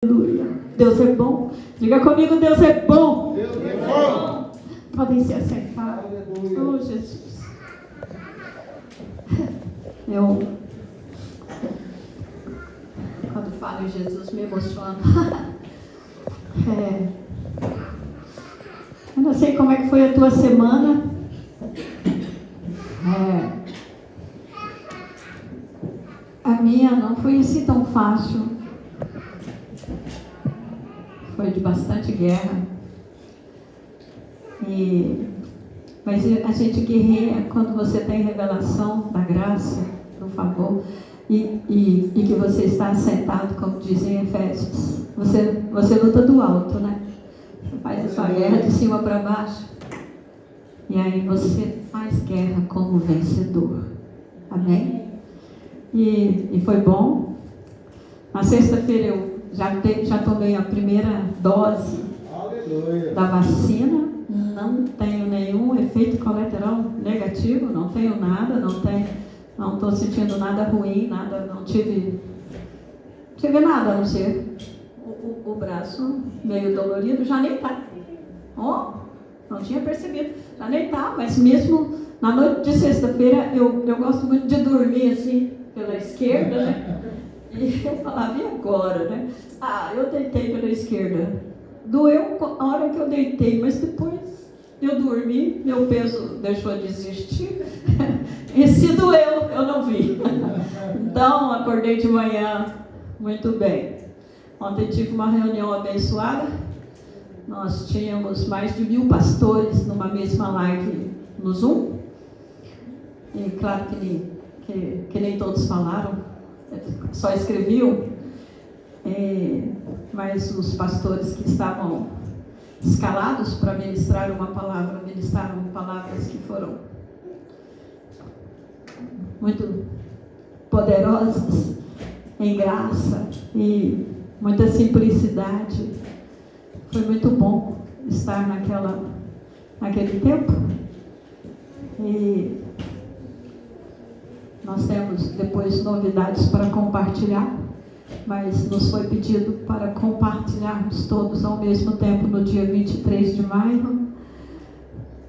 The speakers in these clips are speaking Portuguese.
Aleluia. Deus é bom. Diga comigo, Deus é bom. Deus é bom. Podem se assentar. Oh, Jesus. Quando falo em Jesus, me emociono. Eu não sei como é que foi a tua semana. A minha não foi assim tão fácil. Foi de bastante guerra. Mas a gente guerreia quando você tem revelação da graça, do favor, e que você está sentado, como dizem em Efésios. Você luta do alto, né? Você faz a sua guerra de cima para baixo. E aí você faz guerra como vencedor. Amém? E foi bom. Na sexta-feira eu já tomei a primeira dose da vacina. Não tenho nenhum efeito colateral negativo, não tenho nada, não estou sentindo nada ruim, não tive nada, a não ser o braço meio dolorido, já nem está. Não tinha percebido, já nem está, mas mesmo na noite de sexta-feira eu gosto muito de dormir assim, pela esquerda, né? E eu falava, e agora, né? Eu deitei pela esquerda. Doeu a hora que eu deitei, mas depois eu dormi, meu peso deixou de existir. E se doeu, eu não vi. Então, acordei de manhã muito bem. Ontem tive uma reunião abençoada. Nós tínhamos mais de 1000 pastores numa mesma live no Zoom. E claro que nem todos falaram, só escreviam. Mas os pastores que estavam escalados para ministrar uma palavra, ministraram palavras que foram muito poderosas em graça e muita simplicidade. Foi muito bom estar naquele tempo. E nós temos depois novidades para compartilhar, mas nos foi pedido para compartilharmos todos ao mesmo tempo no dia 23 de maio.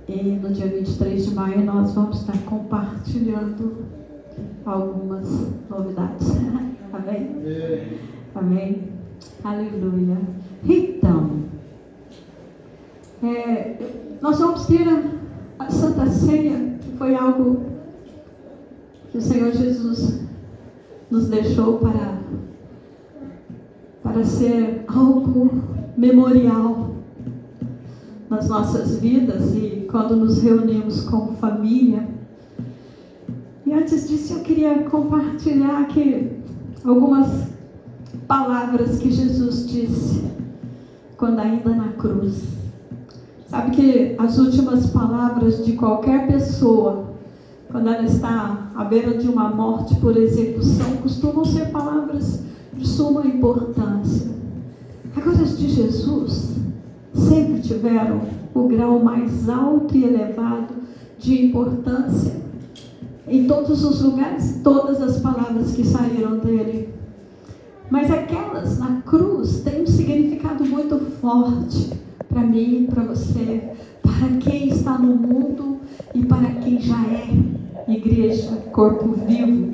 E no dia 23 de maio nós vamos estar compartilhando algumas novidades. Amém? Amém? Aleluia. Então, nós vamos ter a Santa Ceia, que foi algo que o Senhor Jesus nos deixou para ser algo memorial nas nossas vidas e quando nos reunimos como família. E antes disso eu queria compartilhar aqui algumas palavras que Jesus disse quando ainda na cruz. Sabe que as últimas palavras de qualquer pessoa, quando ela está à beira de uma morte por execução, costumam ser palavras de suma importância. Agora, as de Jesus sempre tiveram o grau mais alto e elevado de importância em todos os lugares, todas as palavras que saíram dele. Mas aquelas na cruz têm um significado muito forte para mim, para você, para quem está no mundo e para quem já é igreja, corpo vivo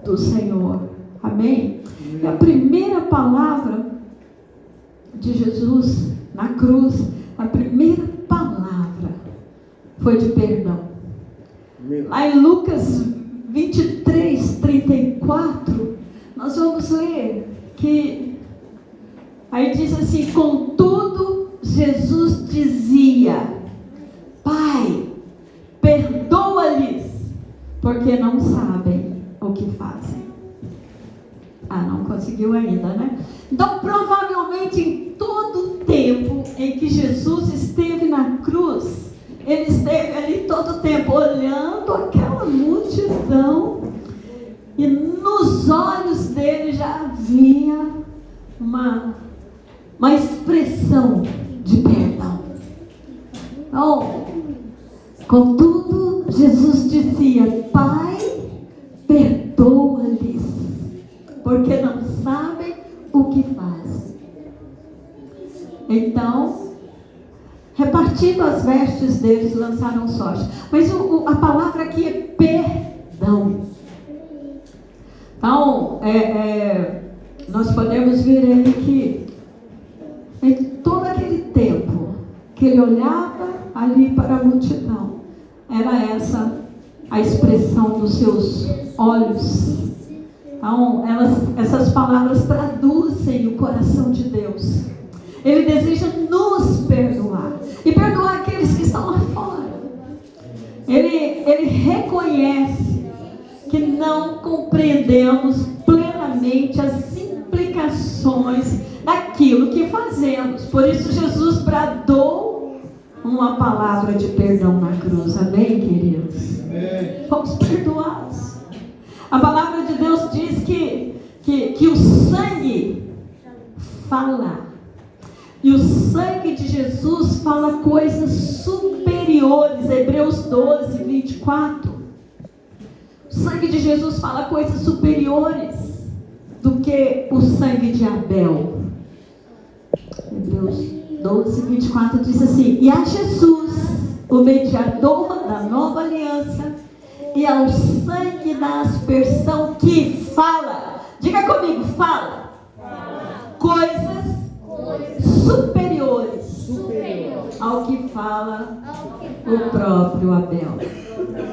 do Senhor. Amém? E a primeira palavra de Jesus na cruz, a primeira palavra foi de perdão. Lá em Lucas 23, 34, nós vamos ler que aí diz assim: contudo, Jesus dizia: Pai, perdoa-lhes, porque não sabem o que fazem. Não conseguiu ainda, né? Então, provavelmente, em todo o tempo em que Jesus esteve na cruz, ele esteve ali todo o tempo olhando aquela multidão e nos olhos dele já havia uma expressão de perdão. Então, contudo, Jesus dizia: Pai, perdoa-lhes, porque não sabem o que fazem. Então, repartindo as vestes deles, lançaram sorte. Mas a palavra aqui é perdão. Então, nós podemos ver aí que em todo aquele tempo que ele olhava ali para a multidão, era essa a expressão dos seus olhos. Então, essas palavras traduzem o coração de Deus. Ele deseja nos perdoar e perdoar aqueles que estão lá fora. Ele reconhece que não compreendemos plenamente as implicações daquilo que fazemos. Por isso Jesus bradou uma palavra de perdão na cruz. Amém, queridos? Amém. Fomos perdoados. A palavra de Deus diz que o sangue fala. E o sangue de Jesus fala coisas superiores. Hebreus 12, 24. O sangue de Jesus fala coisas superiores do que o sangue de Abel. Hebreus 12, 24 diz assim: e a Jesus, o mediador da nova aliança, e ao sangue da aspersão que fala, diga comigo, fala, coisas superiores ao que fala o próprio Abel.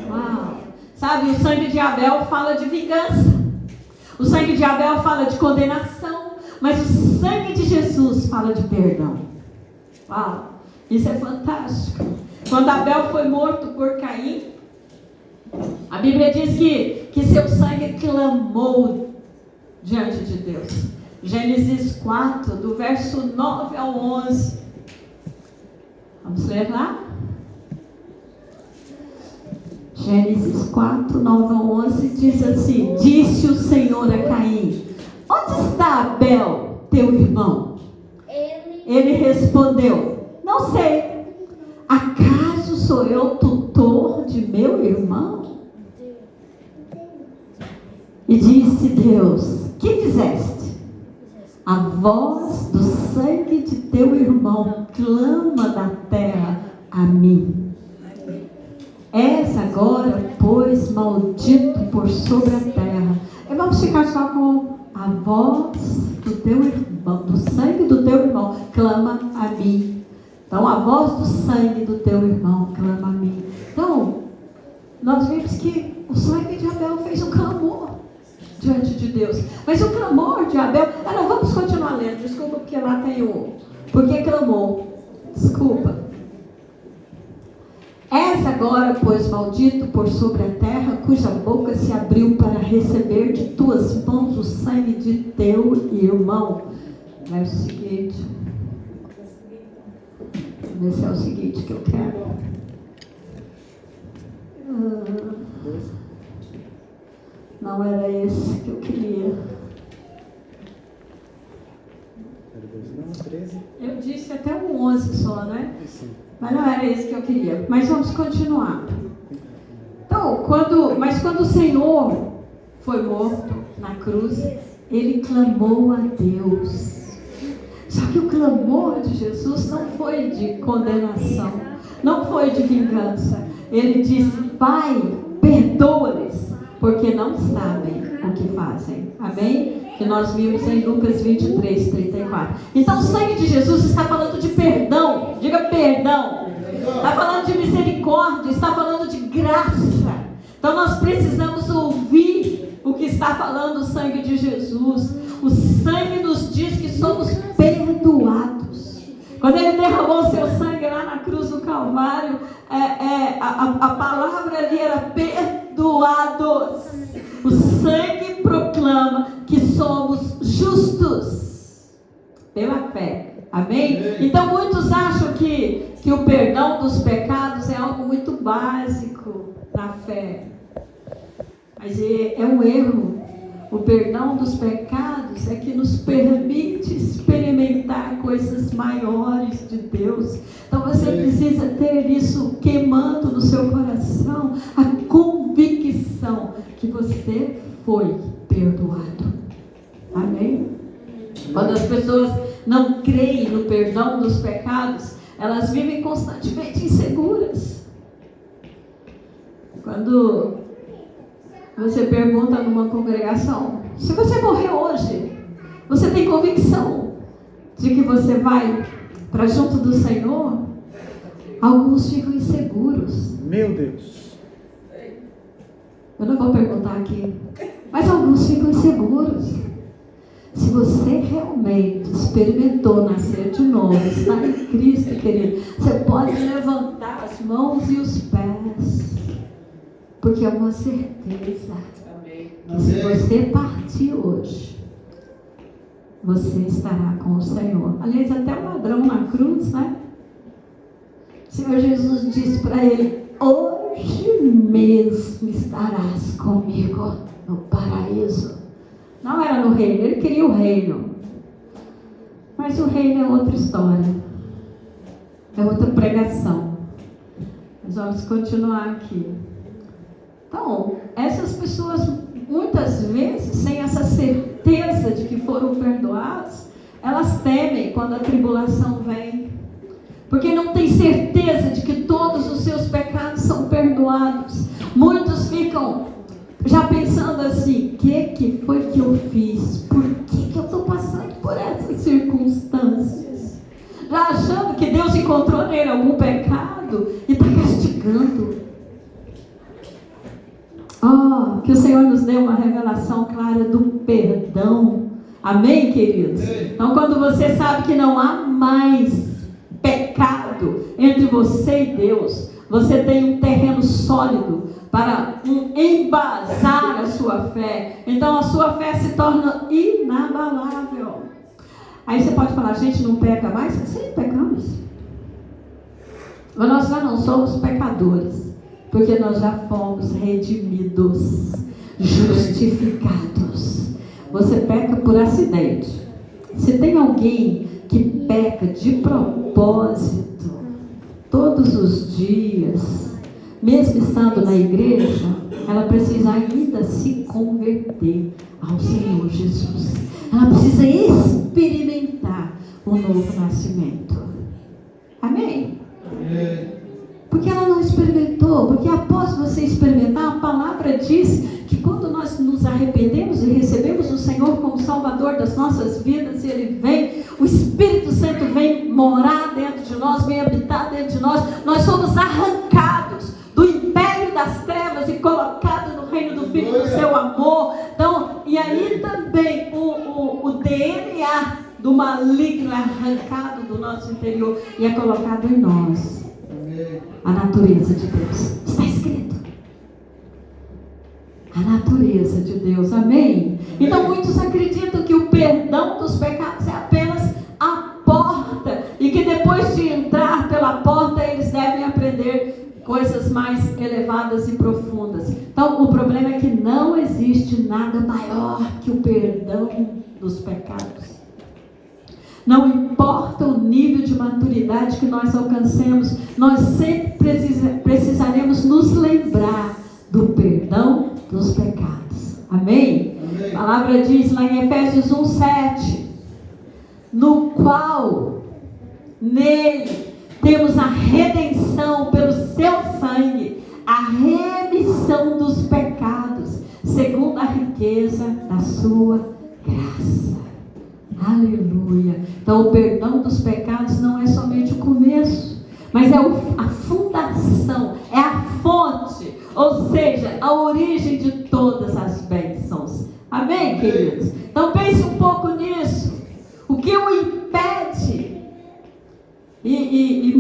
Uau! Sabe, o sangue de Abel fala de vingança, o sangue de Abel fala de condenação, mas o sangue de Jesus fala de perdão. Uau! Isso é fantástico. Quando Abel foi morto por Caim, a Bíblia diz que seu sangue clamou diante de Deus. Gênesis 4, do verso 9 ao 11. Vamos ler lá? Gênesis 4, 9 ao 11 diz assim: disse o Senhor a Caim: onde está Abel, teu irmão? Ele respondeu: não sei. Acaso sou eu tutor de meu irmão? E disse Deus: que fizeste? A voz do sangue de teu irmão clama da terra a mim. És agora, pois, maldito por sobre a terra. E vamos ficar só com a voz do teu irmão, do sangue do teu irmão clama a mim. Então, a voz do sangue do teu irmão clama a mim. Então, nós vimos que o sangue de Abel fez um clamor diante de Deus. Mas o clamor de Abel... não, vamos continuar lendo. Desculpa, porque lá tem o... porque clamou. Desculpa. És agora, pois, maldito por sobre a terra, cuja boca se abriu para receber de tuas mãos o sangue de teu irmão. Verso seguinte. Esse é o seguinte que eu quero. Não era esse que eu queria. Eu disse até um 11 só, né? Mas não era esse que eu queria. Mas vamos continuar. Então, quando o Senhor foi morto na cruz, ele clamou a Deus. Só que o clamor de Jesus não foi de condenação, não foi de vingança. Ele disse: Pai, perdoa-lhes, porque não sabem o que fazem. Amém? Que nós vimos em Lucas 23, 34. Então o sangue de Jesus está falando de perdão. Diga perdão. Está falando de misericórdia, está falando de graça. Então nós precisamos ouvir o que está falando o sangue de Jesus. O sangue nos diz que somos perdoados. Quando ele derramou seu sangue lá na cruz do Calvário, a palavra ali era perdoados. O sangue proclama que somos justos pela fé. Amém? Então muitos acham que o perdão dos pecados é algo muito básico na fé. Mas é um erro. O perdão dos pecados é que nos permite experimentar coisas maiores de Deus. Então você precisa ter isso queimando no seu coração, a convicção que você foi perdoado. Amém? Quando as pessoas não creem no perdão dos pecados, elas vivem constantemente inseguras. Quando você pergunta numa congregação, se você morrer hoje, você tem convicção de que você vai para junto do Senhor? Alguns ficam inseguros. Meu Deus. Eu não vou perguntar aqui, mas alguns ficam inseguros. Se você realmente experimentou nascer de novo, estar em Cristo, querido, você pode levantar as mãos e os pés, porque é uma certeza que se você partir hoje, você estará com o Senhor. Aliás, até o ladrão na cruz, né? O Senhor Jesus disse para ele: hoje mesmo estarás comigo no paraíso. Não era no reino, ele queria o reino. Mas o reino é outra história. É outra pregação. Mas vamos continuar aqui. Então, essas pessoas, muitas vezes, sem essa certeza de que foram perdoados, elas temem quando a tribulação vem. Porque não tem certeza de que todos os seus pecados são perdoados. Muitos ficam já pensando assim: o que foi que eu fiz? Por que eu estou passando por essas circunstâncias? Já achando que Deus encontrou nele algum pecado e está castigando. Que o Senhor nos dê uma revelação clara do perdão. Amém, queridos? Então, quando você sabe que não há mais pecado entre você e Deus, você tem um terreno sólido para embasar a sua fé. Então a sua fé se torna inabalável. Aí você pode falar: gente, não peca mais? Sim, pecamos. Mas nós já não somos pecadores, porque nós já fomos redimidos, justificados. Você peca por acidente. Se tem alguém que peca de propósito, todos os dias, mesmo estando na igreja, ela precisa ainda se converter ao Senhor Jesus. Ela precisa experimentar o novo nascimento. Amém? Porque ela não experimentou. Porque após você experimentar, a palavra diz que quando nós nos arrependemos e recebemos o Senhor como Salvador das nossas vidas, e Ele vem, o Espírito Santo vem morar dentro de nós, vem habitar dentro de nós, nós somos arrancados do império das trevas e colocados no reino do Filho do seu amor. Então, e aí também o DNA do maligno é arrancado do nosso interior e é colocado em nós. A natureza de Deus. Está escrito. A natureza de Deus. Amém? Então muitos acreditam que o perdão dos pecados é apenas a porta, e que depois de entrar pela porta eles devem aprender coisas mais elevadas e profundas. Então o problema é que não existe nada maior que o perdão dos pecados. Não importa o nível de maturidade que nós alcancemos, nós sempre precisaremos nos lembrar do perdão dos pecados. Amém? Amém. A palavra diz lá em Efésios 1:7, no qual, nele, temos a redenção pelo seu sangue, a remissão dos pecados, segundo a riqueza da sua graça. Aleluia. Então o perdão dos pecados não é somente o começo, mas é a fundação, é a fonte, ou seja, a origem de todas as bênçãos. Amém, queridos? Então pense um pouco nisso. O que o impede, e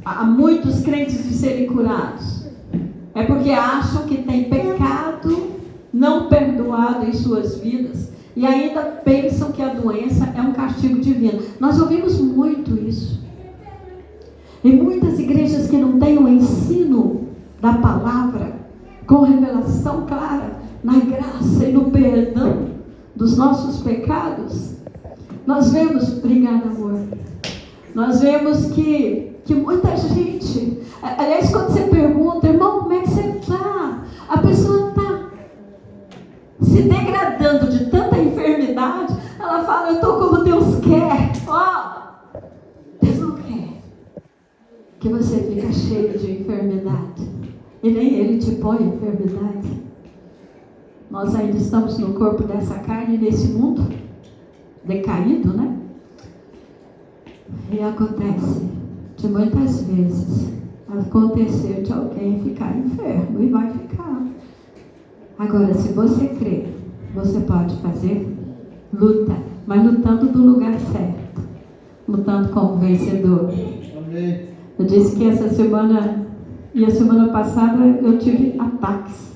há muitos crentes de serem curados, é porque acham que tem pecado não perdoado em suas vidas, e ainda pensam que a doença é um castigo divino. Nós ouvimos muito isso. Em muitas igrejas que não têm o ensino da palavra, com revelação clara, na graça e no perdão dos nossos pecados, nós vemos, obrigada amor, nós vemos que muita gente, aliás, quando você pergunta: irmão, como é que você está? A pessoa está se degradando de tanta enfermidade, ela fala: eu estou como Deus quer, Deus não quer que você fique cheio de enfermidade. E nem Ele te põe em enfermidade. Nós ainda estamos no corpo dessa carne, nesse mundo decaído, né? E acontece de muitas vezes acontecer de alguém ficar enfermo, e vai ficar. Agora, se você crê, você pode fazer luta, mas lutando do lugar certo, lutando como vencedor. Amém. Eu disse que essa semana e a semana passada eu tive ataques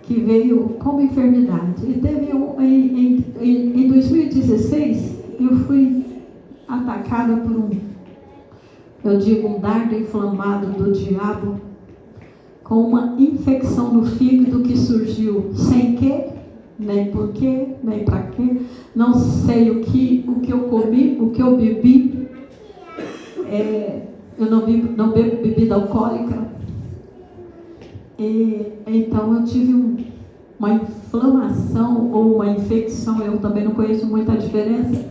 que veio como enfermidade. E teve em 2016 eu fui atacada por um dardo inflamado do diabo, com uma infecção no fígado que surgiu sem quê, nem por quê, nem para quê. Não sei o que eu comi, o que eu bebi. Eu não bebo bebida alcoólica. Então eu tive uma inflamação ou uma infecção, eu também não conheço muita diferença,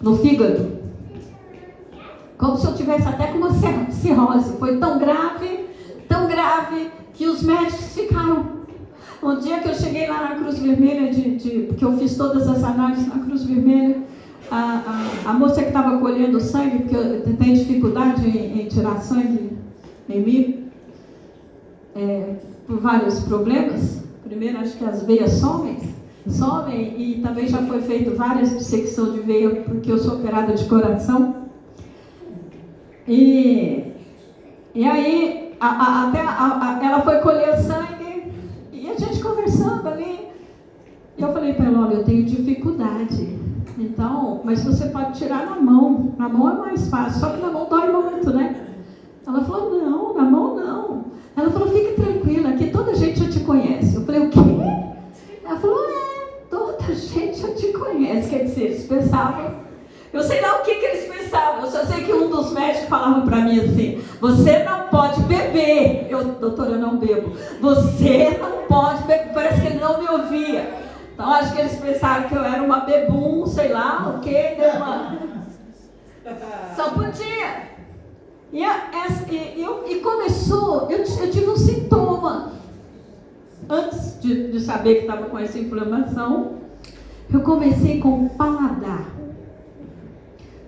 no fígado. Como se eu tivesse até com uma cirrose. Foi tão grave, que os médicos ficaram. Um dia que eu cheguei lá na Cruz Vermelha, porque eu fiz todas as análises na Cruz Vermelha, a moça que estava colhendo sangue, porque eu tenho dificuldade em tirar sangue em mim, por vários problemas. Primeiro, acho que as veias somem, e também já foi feito várias dissecções de veia, porque eu sou operada de coração. E aí, ela foi colher sangue, e a gente conversando ali, e eu falei para ela, olha, eu tenho dificuldade, então, mas você pode tirar na mão é mais fácil, só que na mão dói muito, né? Ela falou, não, na mão não. Ela falou, fique tranquila, aqui toda a gente já te conhece. Eu falei, o quê? Ela falou, toda a gente já te conhece. Quer dizer, eles pensavam, eu sei lá o que eles pensavam, eu só sei que um dos médicos falava para mim assim, você não pode beber. Doutora, eu não bebo. Você não pode beber. Parece que ele não me ouvia. Então acho que eles pensaram que eu era uma bebum, sei lá o quê, só podia. E começou, eu tive um sintoma. Antes de saber que estava com essa inflamação, eu comecei com o paladar.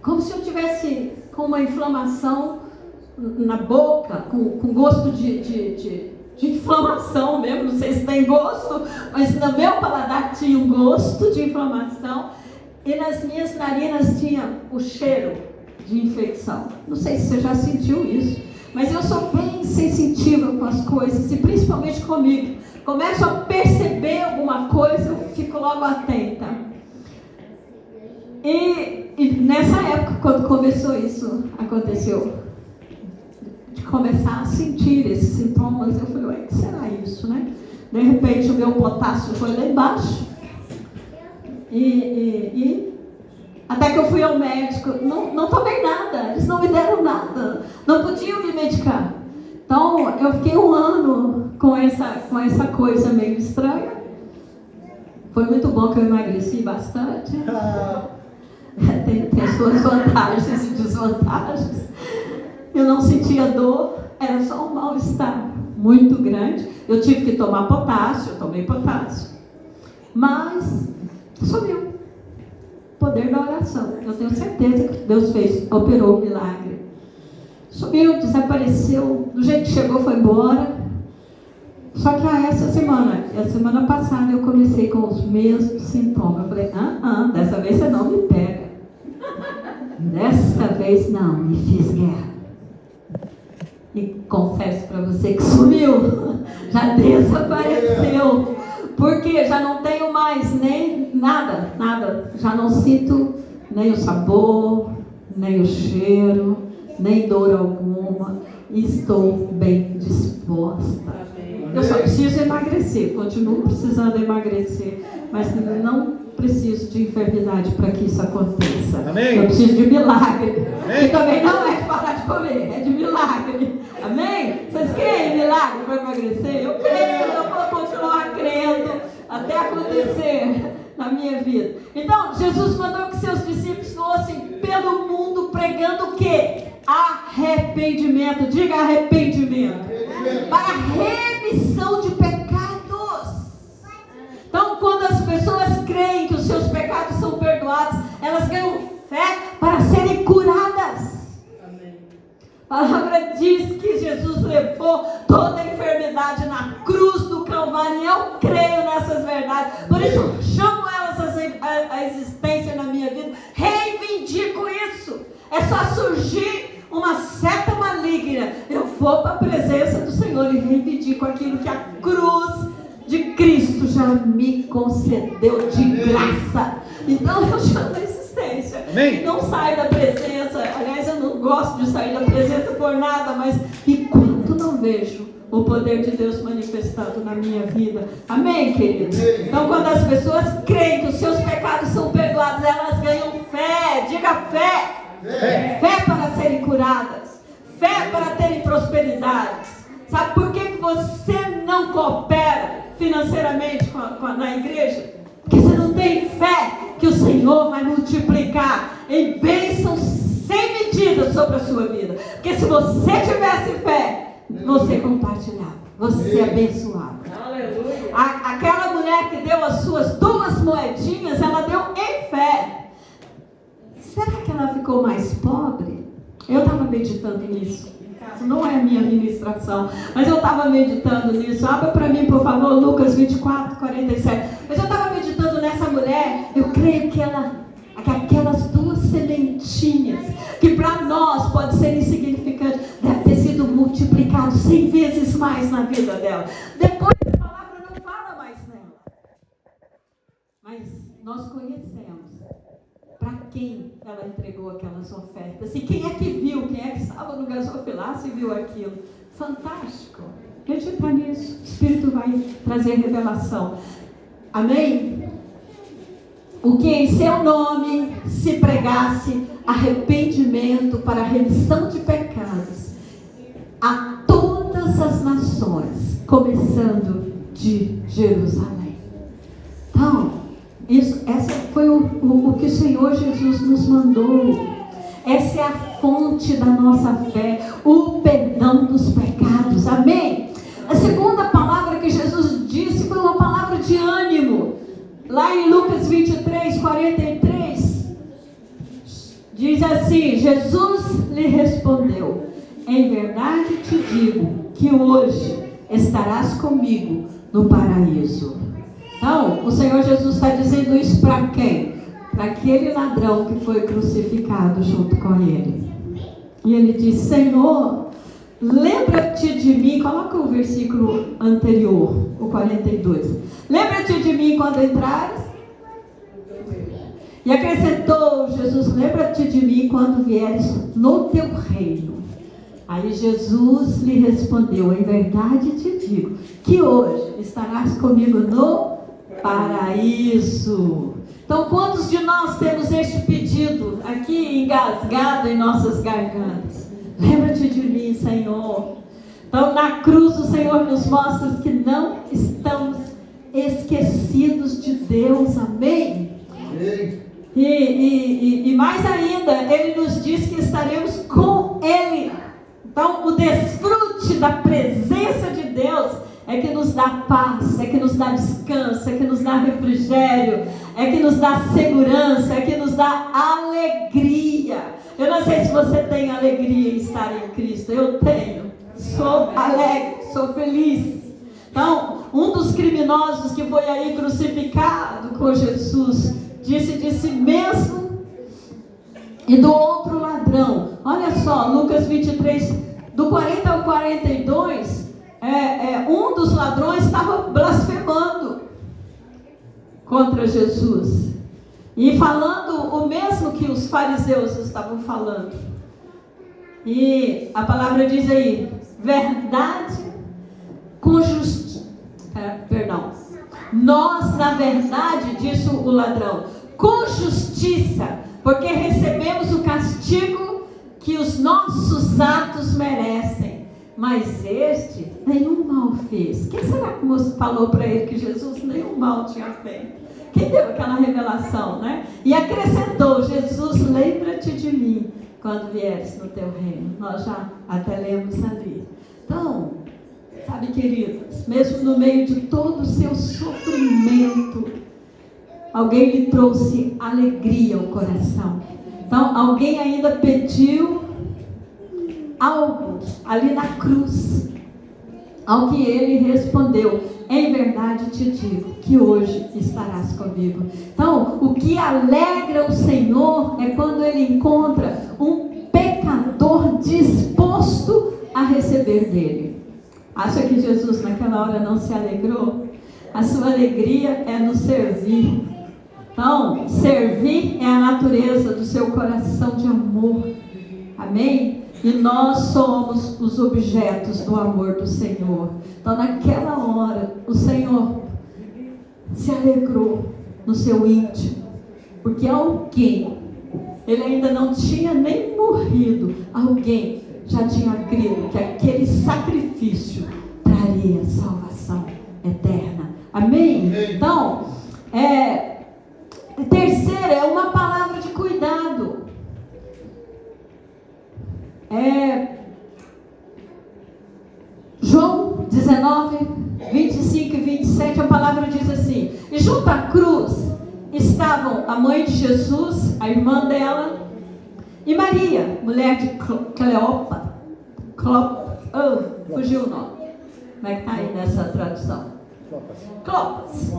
Como se eu tivesse com uma inflamação na boca, com gosto de inflamação mesmo. Não sei se tem gosto, mas no meu paladar tinha um gosto de inflamação. E nas minhas narinas tinha o cheiro de infecção. Não sei se você já sentiu isso, mas eu sou bem sensitiva com as coisas, e principalmente comigo. Começo a perceber alguma coisa, eu fico logo atenta. E nessa época, quando começou isso, aconteceu, de começar a sentir esses sintomas, eu falei, ué, o que será isso, né? De repente o meu potássio foi lá embaixo, e até que eu fui ao médico, não tomei nada, eles não me deram nada, não podiam me medicar. Então eu fiquei 1 ano com essa coisa meio estranha. Foi muito bom que eu emagreci bastante. Tem suas vantagens e desvantagens. Eu não sentia dor, era só um mal-estar muito grande. Eu tive que tomar potássio, eu tomei potássio, mas sumiu. Poder da oração. Eu tenho certeza que Deus operou o milagre. Sumiu, desapareceu, do jeito que chegou foi embora. Só que a semana passada eu comecei com os mesmos sintomas. Eu falei, dessa vez você não me pega. Dessa vez não, me fiz guerra. E confesso para você que sumiu, já desapareceu. Porque já não tenho mais nem nada. Já não sinto nem o sabor, nem o cheiro, nem dor alguma. Estou bem disposta. Eu só preciso emagrecer, continuo precisando emagrecer, mas não preciso de enfermidade para que isso aconteça. Amém? Eu preciso de milagre. Amém? E também não é de parar de comer, é de milagre. Amém? Vocês creem em milagre para emagrecer? Eu creio, eu vou continuar crendo até acontecer na minha vida. Então, Jesus mandou que seus discípulos fossem pelo mundo pregando o quê? Arrependimento. Diga arrependimento. Para remissão de pecados. Então, quando as pessoas creem que os seus pecados são perdoados, elas ganham fé para serem curadas. A palavra diz que Jesus levou toda a enfermidade na cruz do Calvário, e eu creio nessas verdades. Por isso, chamo elas à existência na minha vida. Reivindico isso. É só surgir uma seta maligna, eu vou para a presença do Senhor e reivindico aquilo que a cruz de Cristo já me concedeu de graça. Então eu chamo a existência. Amém. Não saio da presença. Aliás, eu não gosto de sair da presença por nada, mas enquanto não vejo o poder de Deus manifestado na minha vida. Amém, queridos? Então, quando as pessoas creem que os seus pecados são perdoados, elas ganham fé. Diga fé. Fé para serem curadas. Fé para terem prosperidade. Sabe por que você não coopera financeiramente na igreja? Porque você não tem fé que o Senhor vai multiplicar em bênçãos sem medida sobre a sua vida. Porque se você tivesse fé, você compartilhava, você abençoava. Aquela mulher que deu as suas 2 moedinhas, ela deu em fé. Será que ela ficou mais pobre? Eu estava meditando nisso. Isso não é a minha ministração, mas eu estava meditando nisso. Abra para mim, por favor, Lucas 24, 47. Mas eu estava meditando nessa mulher. Eu creio que aquelas 2 sementinhas, que para nós pode ser insignificante, deve ter sido multiplicado 100 vezes mais na vida dela. Depois a palavra não fala mais nela. Mas nós conhecemos para quem ela entregou aquelas ofertas. E quem é que viu? Quem é que estava no gasofilaço e viu aquilo? Fantástico. Medita nisso. O Espírito vai trazer revelação. Amém? O que em seu nome se pregasse arrependimento para remissão de pecados a todas as nações, começando de Jerusalém. Então, essa foi o que o Senhor Jesus nos mandou. Essa é a fonte da nossa fé, o perdão dos pecados. Amém? A segunda palavra que Jesus disse foi uma palavra de ânimo. Lá em Lucas 23, 43, diz assim: Jesus lhe respondeu: em verdade te digo que hoje estarás comigo no paraíso. Então, o Senhor Jesus está dizendo isso para quem? Para aquele ladrão que foi crucificado junto com ele. E ele diz: Senhor, lembra-te de mim. Coloca o versículo anterior, o 42. Lembra-te de mim quando entrares. E acrescentou Jesus: lembra-te de mim quando vieres no teu reino. Aí Jesus lhe respondeu: em verdade te digo que hoje estarás comigo no paraíso. Então, quantos de nós temos este pedido aqui engasgado em nossas gargantas? Lembra-te de mim, Senhor. Então, na cruz o Senhor nos mostra que não estamos esquecidos de Deus. Amém? E mais ainda, Ele nos diz que estaremos com Ele. Então, o desfrute da presença de Deus é que nos dá paz, é que nos dá descanso, é que nos dá refrigério, é que nos dá segurança, é que nos dá alegria. Eu não sei se você tem alegria em estar em Cristo. Eu tenho. Sou alegre, sou feliz. Então, um dos criminosos que foi aí crucificado com Jesus disse de si mesmo e do outro ladrão. Olha só, Lucas 23, do 40 ao 42, um dos ladrões estava blasfemando contra Jesus e falando o mesmo que os fariseus estavam falando. E a palavra diz aí: verdade com justiça. Nós, na verdade, disse o ladrão, com justiça, porque recebemos o castigo que os nossos atos merecem. Mas este nenhum mal fez. Quem será que falou para ele que Jesus nenhum mal tinha feito? Quem deu aquela revelação, né? E acrescentou: Jesus, lembra-te de mim quando vieres no teu reino. Nós já até lemos ali. Então, sabe, queridos, mesmo no meio de todo o seu sofrimento, alguém lhe trouxe alegria ao coração. Então, alguém ainda pediu algo ali na cruz, ao que ele respondeu: em verdade te digo que hoje estarás comigo. Então, o que alegra o Senhor é quando ele encontra um pecador disposto a receber dele. Acha que Jesus naquela hora não se alegrou? A sua alegria é no servir. Então, servir é a natureza do seu coração de amor. Amém? E nós somos os objetos do amor do Senhor. Então, naquela hora, o Senhor se alegrou no seu íntimo, porque alguém, ele ainda não tinha nem morrido, alguém já tinha crido que aquele sacrifício traria salvação eterna. Amém? Então, terceira é uma palavra de cuidado. João 19, 25 e 27, a palavra diz assim: e junto à cruz estavam a mãe de Jesus, a irmã dela, e Maria, mulher de Cleopas. Fugiu o nome. Como é que está aí nessa tradução? Clopas.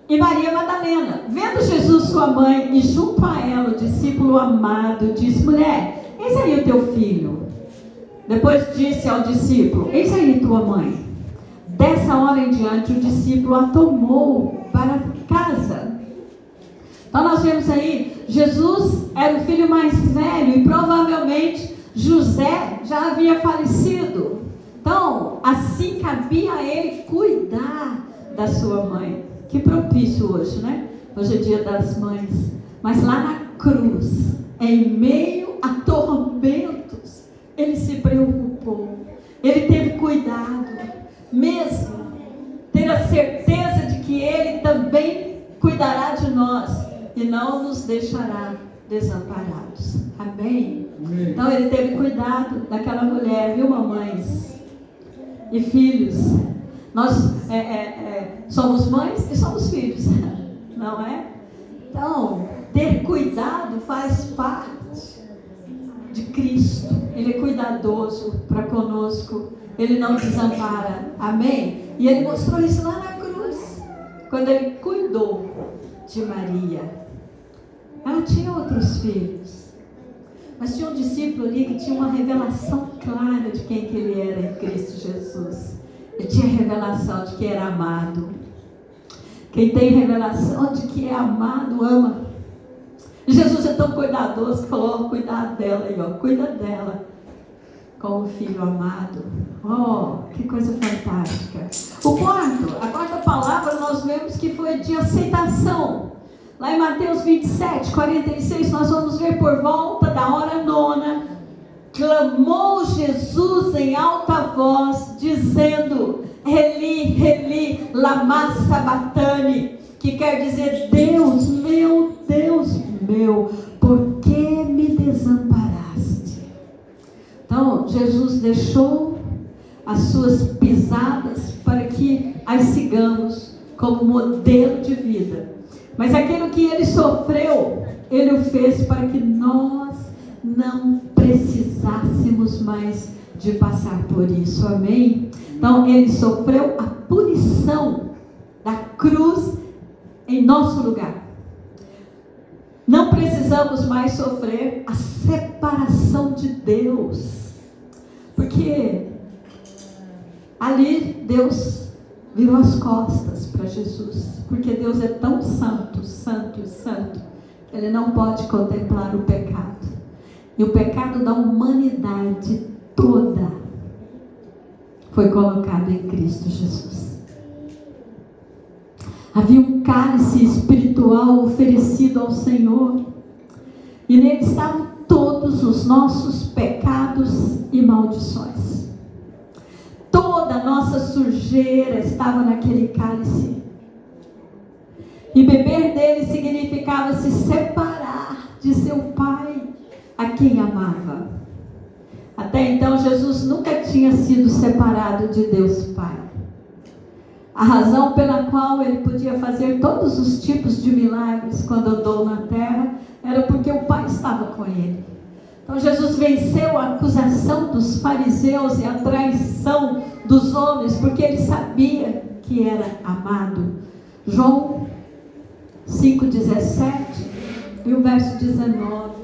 E Maria Madalena. Vendo Jesus, sua mãe, e junto a ela o discípulo amado, disse: mulher, eis aí o teu filho. Depois disse ao discípulo: eis aí tua mãe. Dessa hora em diante o discípulo a tomou para casa. Então nós vemos aí, Jesus era o filho mais velho e provavelmente José já havia falecido. Então, assim cabia a ele cuidar da sua mãe. Que propício hoje, né? Hoje é dia das mães. Mas lá na cruz, em meio a tormentos, ele se preocupou. Ele teve cuidado. Mesmo ter a certeza de que ele também cuidará de nós e não nos deixará desamparados. Amém? Então ele teve cuidado daquela mulher, viu, mamães e filhos? Nós somos mães e somos filhos, não é? Então, ter cuidado faz parte de Cristo. Ele é cuidadoso para conosco. Ele não desampara. Amém? E ele mostrou isso lá na cruz, quando ele cuidou de Maria. Ela tinha outros filhos, mas tinha um discípulo ali que tinha uma revelação clara de quem que ele era em Cristo Jesus. Ele tinha revelação de que era amado. Quem tem revelação de que é amado, ama. E Jesus é tão cuidadoso que falou: cuidado dela aí, cuida dela como filho amado. Oh, que coisa fantástica. A quarta palavra nós vemos que foi de aceitação. Lá em Mateus 27, 46, nós vamos ver: por volta da hora nona, clamou Jesus em alta voz, dizendo: Eli, Eli, lama sabachthani, que quer dizer: Deus meu, por que me desamparaste? Então, Jesus deixou as suas pisadas para que as sigamos como modelo de vida. Mas aquilo que ele sofreu, ele o fez para que nós não precisássemos mais de passar por isso. Amém? Então, ele sofreu a punição da cruz em nosso lugar. Não precisamos mais sofrer a separação de Deus, porque ali Deus virou as costas para Jesus, porque Deus é tão santo, santo, santo, que ele não pode contemplar o pecado. E o pecado da humanidade toda foi colocado em Cristo Jesus. Havia um cálice espiritual oferecido ao Senhor, e nele estavam todos os nossos pecados e maldições. Toda a nossa sujeira estava naquele cálice. E beber dele significava se separar de seu pai, a quem amava. Até então, Jesus nunca tinha sido separado de Deus Pai. A razão pela qual ele podia fazer todos os tipos de milagres quando andou na terra era porque o Pai estava com ele. Então Jesus venceu a acusação dos fariseus e a traição dos homens, porque ele sabia que era amado. João 5,17 e o verso 19.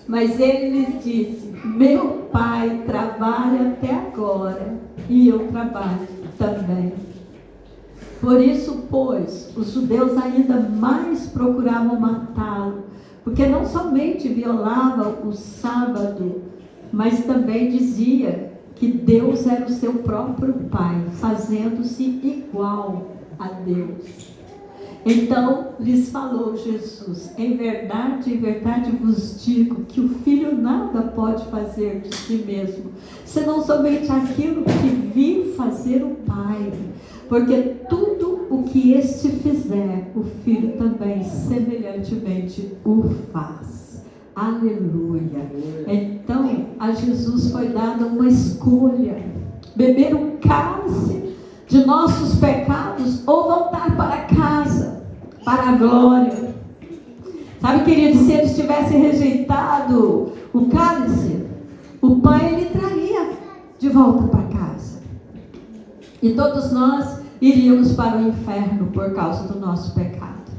Mas ele lhes disse: meu Pai trabalha até agora, e eu trabalho também. Por isso, pois, os judeus ainda mais procuravam matá-lo, porque não somente violava o sábado, mas também dizia que Deus era o seu próprio Pai, fazendo-se igual a Deus. Então lhes falou Jesus: em verdade vos digo que o Filho nada pode fazer de si mesmo, senão somente aquilo que vir fazer o Pai. Porque tudo o que este fizer, o Filho também semelhantemente o faz. Aleluia. Então a Jesus foi dada uma escolha: beber um cálice de nossos pecados ou voltar para casa, para a glória. Sabe, querido, se eles tivessem rejeitado o cálice, o Pai ele traria de volta para casa. E todos nós iríamos para o inferno por causa do nosso pecado.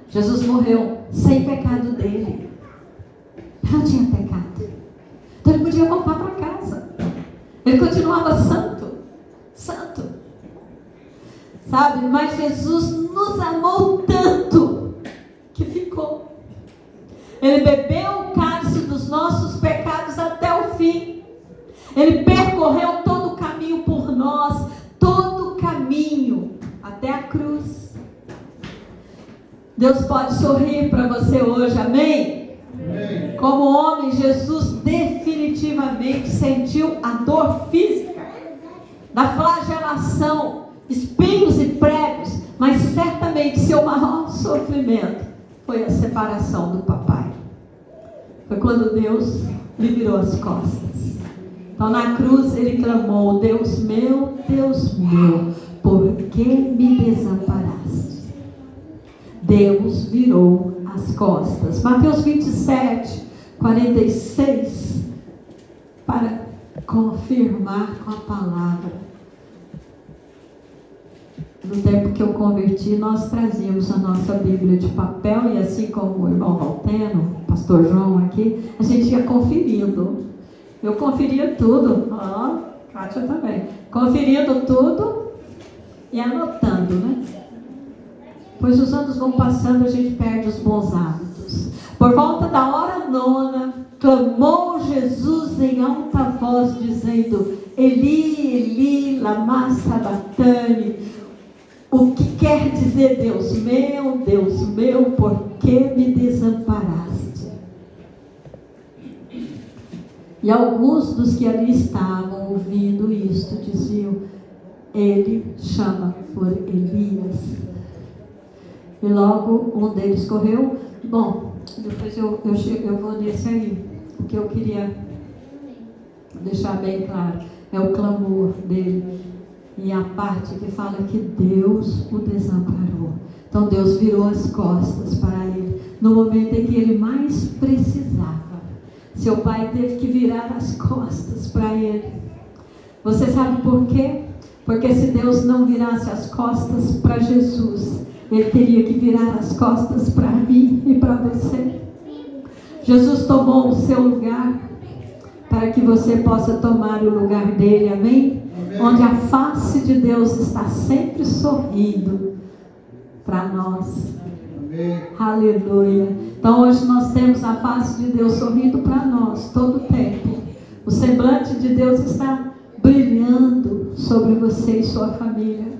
Jesus morreu sem pecado dele. Não tinha pecado. Então ele podia voltar para casa. Ele continuava santo. Santo. Sabe, mas Jesus nos amou tanto que ficou. Ele bebeu o cálice dos nossos pecados até o fim. Ele percorreu todo o caminho por nós, todo o caminho até a cruz. Deus pode sorrir para você hoje, amém? Amém. Como homem, Jesus definitivamente sentiu a dor física da flagelação, espinhos e pregos, mas certamente seu maior sofrimento foi a separação do papai. Foi quando Deus lhe virou as costas. Então na cruz ele clamou: Deus meu, por que me desamparaste? Deus virou as costas. Mateus 27, 46, para confirmar com a palavra. No tempo que eu converti, nós trazíamos a nossa Bíblia de papel, e assim como o irmão Valteno, o pastor João aqui, a gente ia conferindo. Eu conferia tudo, Kátia também, conferindo tudo e anotando, né? Pois os anos vão passando, a gente perde os bons hábitos. Por volta da hora 9, clamou Jesus em alta voz, dizendo: Eli, Eli, lama sabachthani. O que quer dizer: Deus meu, por que me desamparaste? E alguns dos que ali estavam ouvindo isto diziam: ele chama por Elias. E logo um deles correu. Bom, depois eu vou nesse aí. O que eu queria deixar bem claro é o clamor dele. E a parte que fala que Deus o desamparou. Então Deus virou as costas para ele no momento em que ele mais precisava. Seu pai teve que virar as costas para ele. Você sabe por quê? Porque se Deus não virasse as costas para Jesus, ele teria que virar as costas para mim e para você. Jesus tomou o seu lugar para que você possa tomar o lugar dele, amém? Onde a face de Deus está sempre sorrindo para nós. Amém. Aleluia. Então hoje nós temos a face de Deus sorrindo para nós todo o tempo. O semblante de Deus está brilhando sobre você e sua família.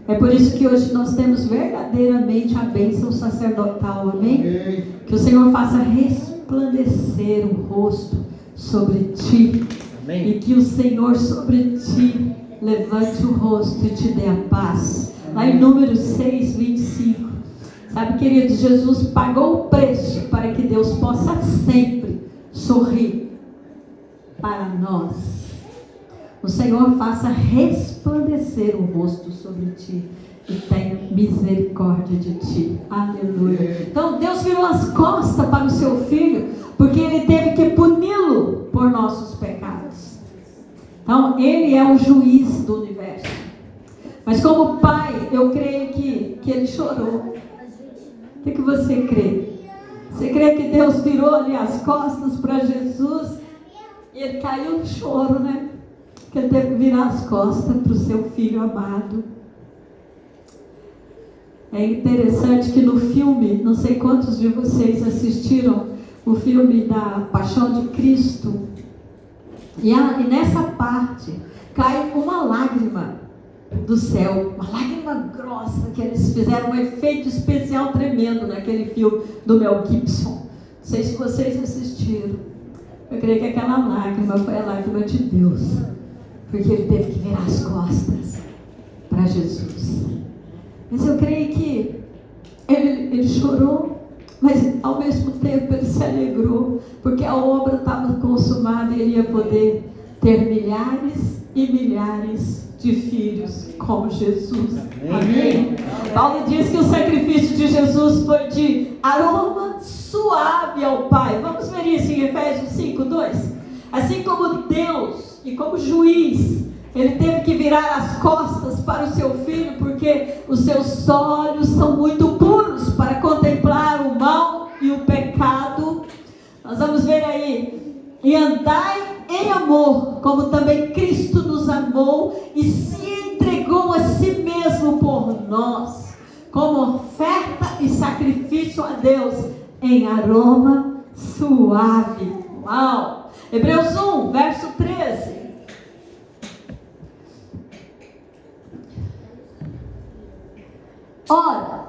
É por isso que hoje nós temos verdadeiramente a bênção sacerdotal, amém? Que o Senhor faça resplandecer o rosto sobre ti Amém. E que o Senhor sobre ti levante o rosto e te dê a paz. Lá em Números 6, 25. Sabe, queridos, Jesus pagou o preço para que Deus possa sempre sorrir para nós. O Senhor faça resplandecer o rosto sobre ti e tenha misericórdia de ti. Aleluia. Então Deus virou as costas para o seu filho, porque ele teve que puni-lo por nossos pecados. Então ele é o juiz do universo. Mas como pai, eu creio que ele chorou. O que você crê? Você crê que Deus virou ali as costas para Jesus e ele caiu no choro, né? Que ele teve que virar as costas para o seu filho amado. É interessante que no filme, não sei quantos de vocês assistiram o filme da Paixão de Cristo, e nessa parte cai uma lágrima do céu, uma lágrima grossa, que eles fizeram um efeito especial tremendo naquele filme do Mel Gibson. Não sei se vocês assistiram. Eu creio que aquela lágrima foi a lágrima de Deus, porque ele teve que virar as costas para Jesus. Mas eu creio que ele chorou, mas ao mesmo tempo ele se alegrou, porque a obra estava consumada e ele ia poder ter milhares e milhares de filhos como Jesus. Amém? Paulo diz que o sacrifício de Jesus foi de aroma suave ao Pai. Vamos ver isso em Efésios 5:2. Assim como Deus e como juiz, ele teve que virar as costas para o seu filho, porque os seus olhos são muito puros para contemplar o mal e o pecado. Nós vamos ver aí: e andai em amor, como também Cristo nos amou e se entregou a si mesmo por nós, como oferta e sacrifício a Deus em aroma suave. Uau! Hebreus 1, verso 13. Ora,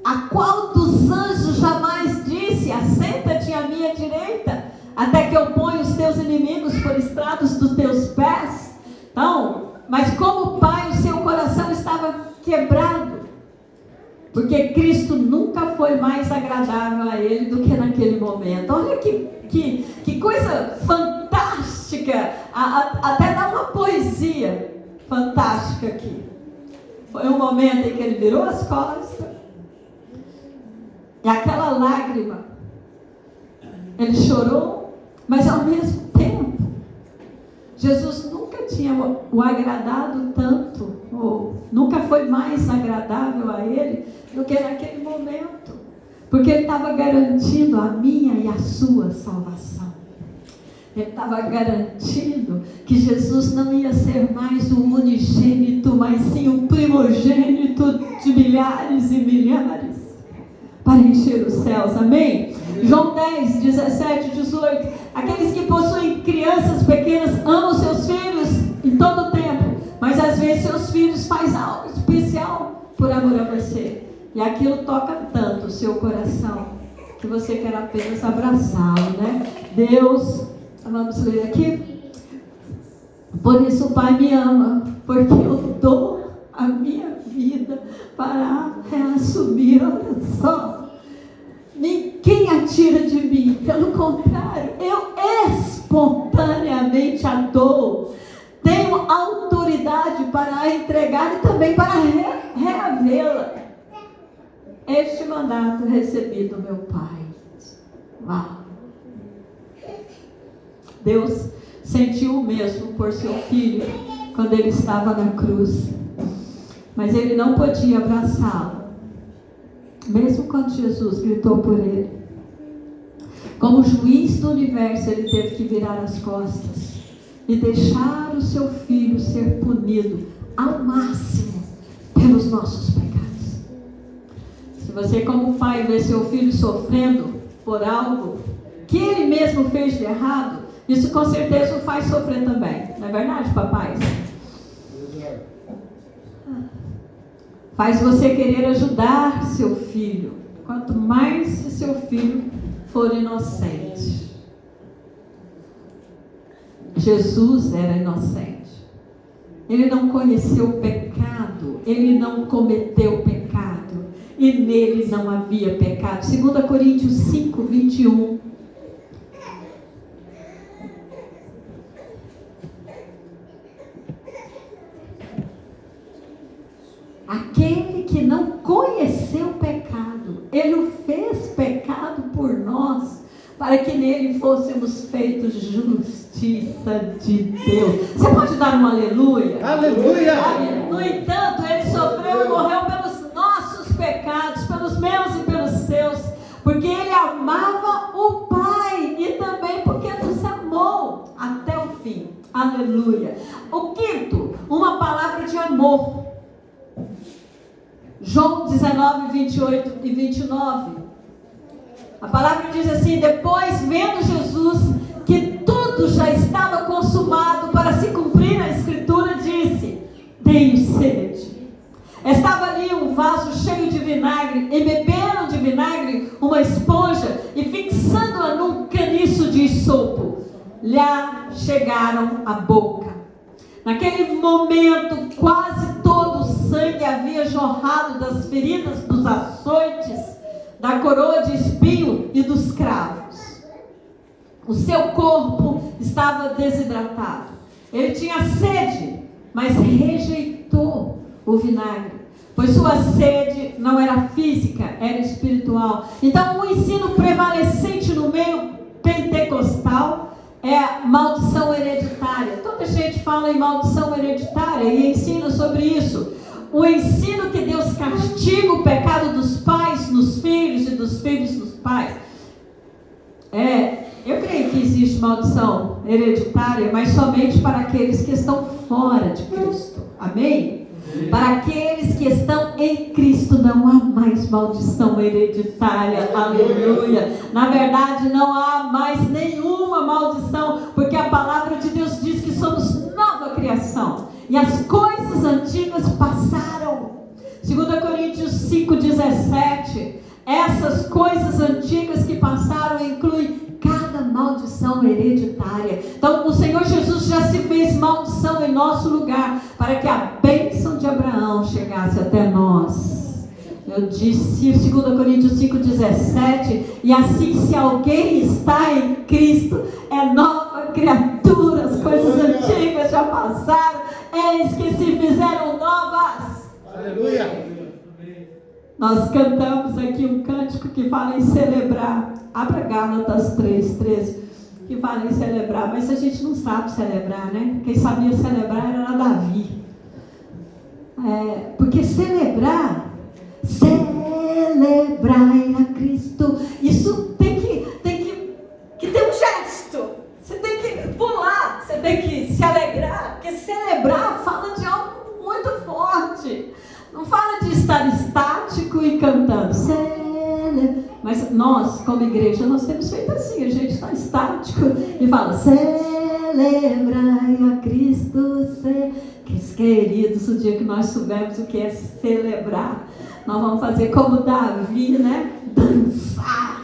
a qual dos anjos jamais disse: assenta-te à minha direita, até que eu ponha os teus inimigos por estrados dos teus pés? Então, mas como pai, o seu coração estava quebrado, porque Cristo nunca foi mais agradável a ele do que naquele momento. Olha que coisa fantástica, até dá uma poesia fantástica aqui. Foi um momento em que ele virou as costas, e aquela lágrima, ele chorou, mas ao mesmo tempo, Jesus nunca tinha o agradado tanto, ou nunca foi mais agradável a ele do que naquele momento, porque ele estava garantindo a minha e a sua salvação. Ele estava garantindo que Jesus não ia ser mais o unigênito, mas sim o primogênito de milhares e milhares, para encher os céus. Amém? João 10, 17, 18. Aqueles que possuem crianças pequenas amam seus filhos em todo o tempo, mas às vezes seus filhos fazem algo especial por amor a você, e aquilo toca tanto o seu coração que você quer apenas abraçá-lo, né? Deus, vamos ler aqui. Por isso o Pai me ama, porque eu dou a minha vida para reassumir. Olha só, ninguém atira de mim, pelo contrário, eu espontaneamente a dou. Tenho autoridade para a entregar e também para reavê-la. Este mandato recebi do meu Pai. Uau! Deus sentiu o mesmo por seu filho quando ele estava na cruz, mas ele não podia abraçá-lo, mesmo quando Jesus gritou por ele. Como juiz do universo, ele teve que virar as costas e deixar o seu filho ser punido ao máximo pelos nossos pecados. Se você, como pai, vê seu filho sofrendo por algo que ele mesmo fez de errado, isso com certeza o faz sofrer também. Não é verdade, papais? Faz você querer ajudar seu filho, quanto mais se seu filho for inocente. Jesus era inocente. Ele não conheceu o pecado, ele não cometeu pecado, e nele não havia pecado. 2 Coríntios 5, 21. Aquele que não conheceu o pecado, ele o fez pecado por nós, para que nele fôssemos feitos justiça de Deus. Você pode dar um aleluia? Aleluia! No entanto, ele sofreu e morreu pelos nossos pecados, pelos meus e pelos seus, porque ele amava o Pai e também porque nos amou até o fim. Aleluia! O quinto, uma palavra de amor. João 19, 28 e 29. A palavra diz assim: depois, vendo Jesus que tudo já estava consumado para se cumprir a escritura, disse: tenho sede. Estava ali um vaso cheio de vinagre, e beberam de vinagre uma esponja, e fixando-a num caniço de isopo, lhe chegaram à boca. Naquele momento, quase todo o sangue havia jorrado das feridas, dos açoites, da coroa de espinho e dos cravos. O seu corpo estava desidratado. Ele tinha sede, mas rejeitou o vinagre, pois sua sede não era física, era espiritual. Então, o ensino prevalecente no meio pentecostal é a maldição hereditária. Toda gente fala em maldição hereditária e ensina sobre isso. O ensino que Deus castiga o pecado dos pais nos filhos e dos filhos nos pais. Eu creio que existe maldição hereditária, mas somente para aqueles que estão fora de Cristo. Amém? Para aqueles que estão em Cristo não há mais maldição hereditária. Aleluia. Na verdade, não há mais nenhuma maldição, porque a palavra de Deus diz que somos nova criação e as coisas antigas passaram. 2 Coríntios 5,17. Essas coisas antigas que passaram incluem cada maldição hereditária. Então o Senhor Jesus já se fez maldição em nosso lugar, para que a bênção de Abraão chegasse até nós. Eu disse 2 Coríntios 5,17. E assim, se alguém está em Cristo, é nova criatura. As coisas antigas já passaram, eis que se fizeram novas. Aleluia! Nós cantamos aqui um cântico que fala em celebrar. Abra Gálatas 3:13, que fala em celebrar. Mas a gente não sabe celebrar, né? Quem sabia celebrar era Davi. Porque celebrai a Cristo. Isso tem que ter um gesto. Você tem que pular, você tem que se alegrar. Porque celebrar fala de algo muito forte. Não fala de estar estático e cantando. Mas nós, como igreja, nós temos feito assim. A gente está estático e fala: celebrai a Cristo. Queridos, o dia que nós soubermos o que é celebrar, nós vamos fazer como Davi, né? Dançar,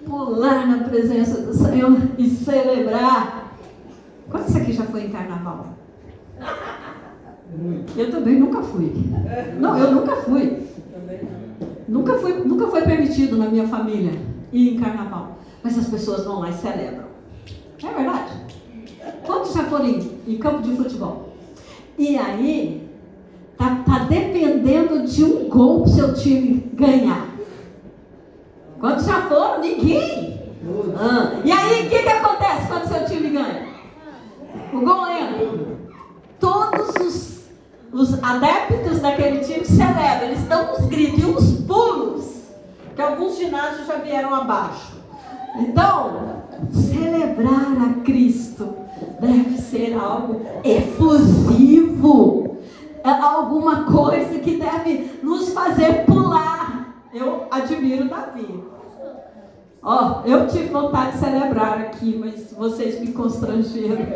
pular na presença do Senhor e celebrar. Quantos aqui já foi em carnaval? Eu também nunca fui. Não, eu nunca fui. Nunca foi permitido na minha família ir em carnaval. Mas as pessoas vão lá e celebram. É verdade? Quantos já foram em campo de futebol? E aí, tá dependendo de um gol para o seu time ganhar. Quantos já foram? Ninguém. E aí, o que acontece quando seu time ganha? O gol entra. Todos os adeptos daquele time celebram. Eles dão uns gritos e uns pulos, que alguns ginásios já vieram abaixo. Então, celebrar a Cristo deve ser algo efusivo. É alguma coisa que deve nos fazer pular. Eu admiro Davi. Eu tive vontade de celebrar aqui, mas vocês me constrangeram.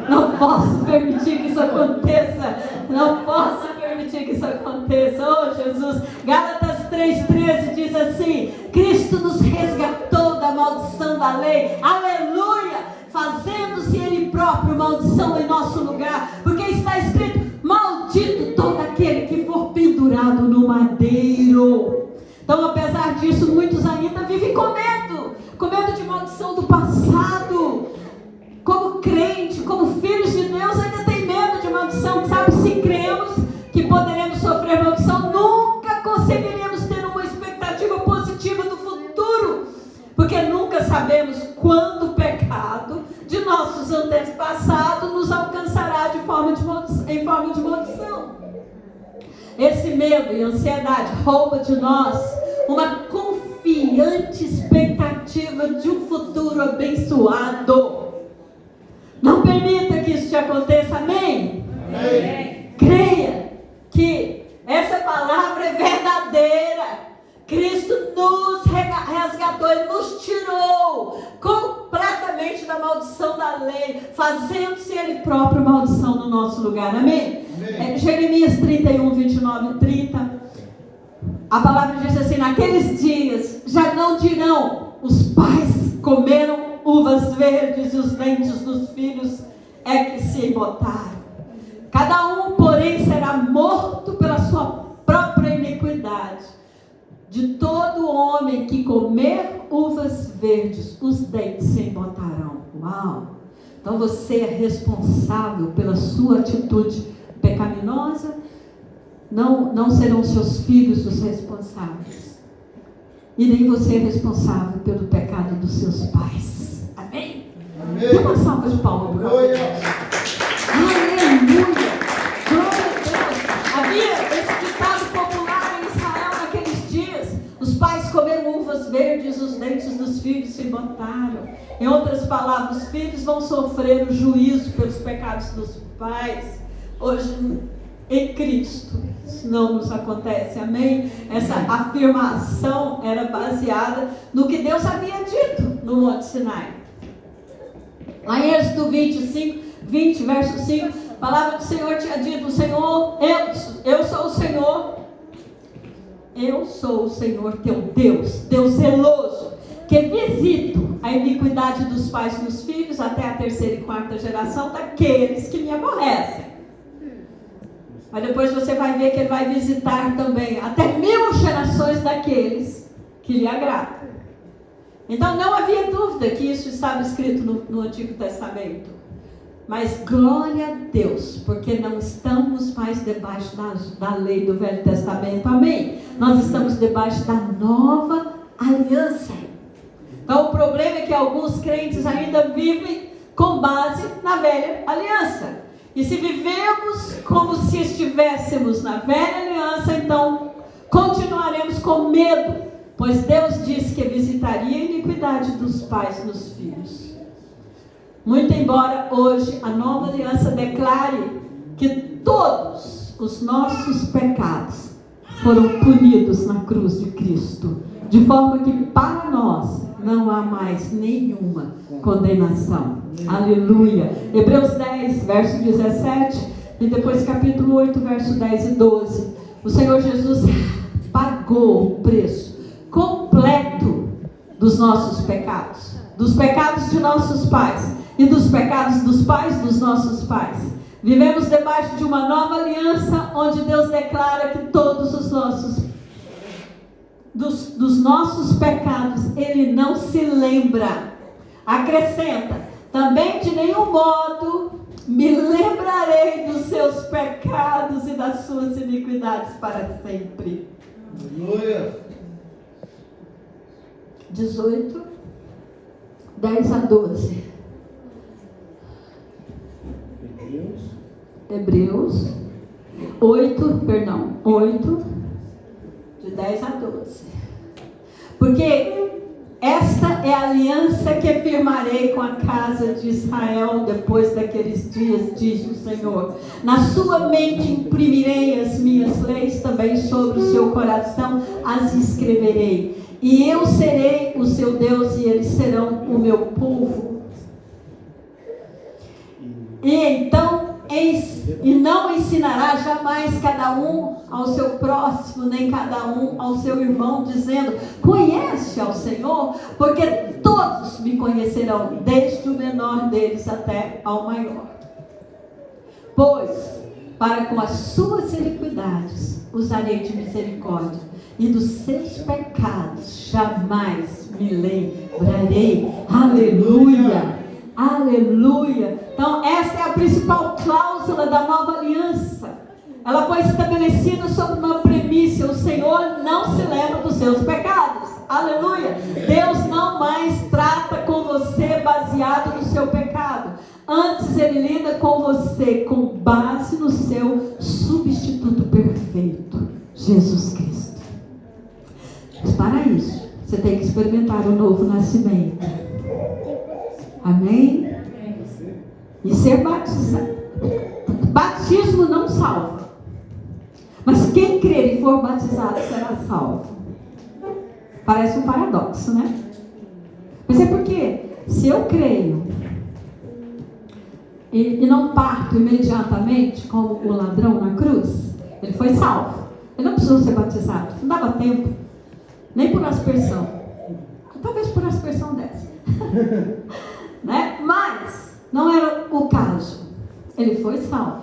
Não posso permitir que isso aconteça. Não posso permitir que isso aconteça. Oh, Jesus. Gálatas 3:13 diz assim: Cristo nos resgatou da maldição da lei. Aleluia! Fazendo-se Ele próprio maldição em nosso lugar, porque está escrito: maldito todo aquele que for pendurado no madeiro. Então, apesar disso, muitos ainda vivem com medo de maldição do passado. Como crente, como filhos de Deus, ainda tem medo de maldição. Sabe, se cremos que poderemos sofrer maldição, nunca conseguiríamos ter uma expectativa positiva do futuro, porque nunca sabemos quando o pecado de nossos antepassados nos alcançará em forma de maldição. Esse medo e ansiedade rouba de nós uma confiante expectativa de um futuro abençoado. Não permita que isso te aconteça, amém? Amém. Creia que essa palavra é verdadeira. Cristo nos resgatou, Ele nos tirou completamente da maldição da lei, fazendo-se Ele próprio maldição no nosso lugar, amém? Jeremias 31, 29 e 30, a palavra diz assim: naqueles dias já não dirão, os pais comeram uvas verdes e os dentes dos filhos é que se embotaram. Cada um, porém, será morto pela sua própria iniquidade. De todo homem que comer uvas verdes, os dentes se embotarão. Uau! Então você é responsável pela sua atitude pecaminosa. Não serão seus filhos os responsáveis. E nem você é responsável pelo pecado dos seus pais. Amém? Amém. Dê uma salva de palmas para Deus. Aleluia! Glória a Deus! Havia esse ditado popular em Israel naqueles dias: os pais comeram uvas verdes, os dentes dos filhos se embotaram. Em outras palavras, os filhos vão sofrer o juízo pelos pecados dos pais. Hoje, em Cristo, isso não nos acontece, amém? Essa afirmação era baseada no que Deus havia dito no Monte Sinai. Lá em Êxodo 20, verso 5, a palavra do Senhor tinha dito: o Senhor, eu sou o Senhor, eu sou o Senhor teu Deus, Deus zeloso, que visito a iniquidade dos pais nos filhos até a 3ª e 4ª geração daqueles que me aborrecem. Mas depois você vai ver que Ele vai visitar também até 1000 gerações daqueles que lhe agradam. Então não havia dúvida que isso estava escrito no Antigo Testamento. Mas glória a Deus, porque não estamos mais debaixo da lei do Velho Testamento, amém? Nós estamos debaixo da nova aliança. Então o problema é que alguns crentes ainda vivem com base na velha aliança. E se vivemos como se estivéssemos na velha aliança, então continuaremos com medo, pois Deus disse que visitaria a iniquidade dos pais nos filhos. Muito embora hoje a nova aliança declare que todos os nossos pecados foram punidos na cruz de Cristo, de forma que para nós não há mais nenhuma condenação. Aleluia. Hebreus 10, verso 17, e depois capítulo 8, verso 10 e 12. O Senhor Jesus pagou o preço completo dos nossos pecados, dos pecados de nossos pais e dos pecados dos pais dos nossos pais. Vivemos debaixo de uma nova aliança, onde Deus declara que todos os dos nossos pecados Ele não se lembra. Acrescenta: também de nenhum modo me lembrarei dos seus pecados e das suas iniquidades para sempre. Aleluia. 18, 10 a 12. Hebreus 8, de 10 a 12. Porque esta é a aliança que firmarei com a casa de Israel depois daqueles dias, diz o Senhor. Na sua mente imprimirei as minhas leis, também sobre o seu coração as escreverei. E eu serei o seu Deus e eles serão o meu povo. E então, e não ensinará jamais cada um ao seu próximo, nem cada um ao seu irmão, dizendo: conhece ao Senhor, porque todos me conhecerão, desde o menor deles até ao maior. pois para com as suas iniquidades usarei de misericórdia, e dos seus pecados jamais me lembrarei. Aleluia, aleluia. Então esta é a principal cláusula da nova aliança. Ela foi estabelecida sobre uma premissa: o Senhor não se lembra dos seus pecados. Aleluia. Deus não mais trata com você baseado no seu pecado. Antes Ele lida com você com base no seu substituto perfeito, Jesus Cristo. Mas para isso, você tem que experimentar o novo nascimento. Amém? E ser batizado. Batismo não salva. Mas quem crer e for batizado será salvo. Parece um paradoxo, né? Mas é porque, se eu creio e não parto imediatamente como o ladrão na cruz, ele foi salvo. Ele não precisou ser batizado, não dava tempo, nem por aspersão. Talvez por aspersão dessa. Né? Mas não era o caso. Ele foi salvo.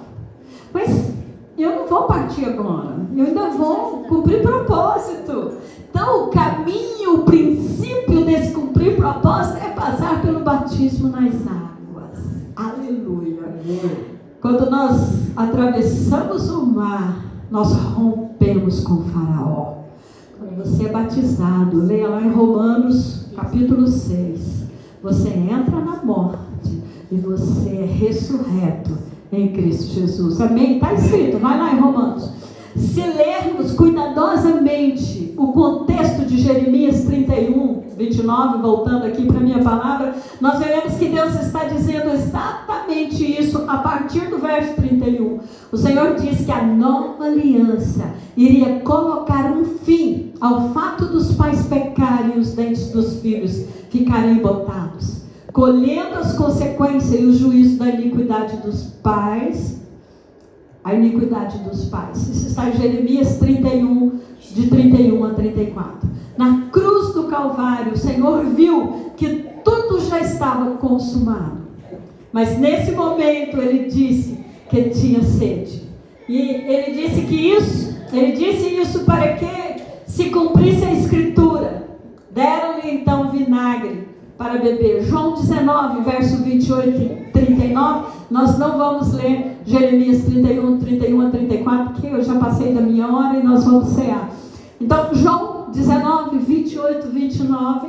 Mas eu não vou partir agora. Eu ainda vou cumprir propósito. Então o caminho, o princípio desse cumprir propósito é passar pelo batismo nas águas. Aleluia. Quando nós atravessamos o mar, nós rompemos com o Faraó. Quando você é batizado, leia lá em Romanos capítulo 6, você entra na morte e você é ressurreto em Cristo Jesus. Amém? Está escrito, vai lá em Romanos. Se lermos cuidadosamente o contexto de Jeremias 31, 29, voltando aqui para a minha palavra, nós veremos que Deus está dizendo exatamente isso a partir do verso 31. O Senhor diz que a nova aliança iria colocar um fim ao fato dos pais pecarem e os dentes dos filhos ficarem embotados, colhendo as consequências e o juízo da iniquidade dos pais, a iniquidade dos pais. Isso está em Jeremias 31, de 31 a 34. Na cruz do Calvário, o Senhor viu que tudo já estava consumado. Mas nesse momento ele disse que ele tinha sede. E ele disse isso para que se cumprisse a Escritura. Deram-lhe então vinagre para beber. João 19, verso 28 e 39. Nós não vamos ler Jeremias 31 a 34, porque eu já passei da minha hora e nós vamos cear. Então, João 19, 28 e 29.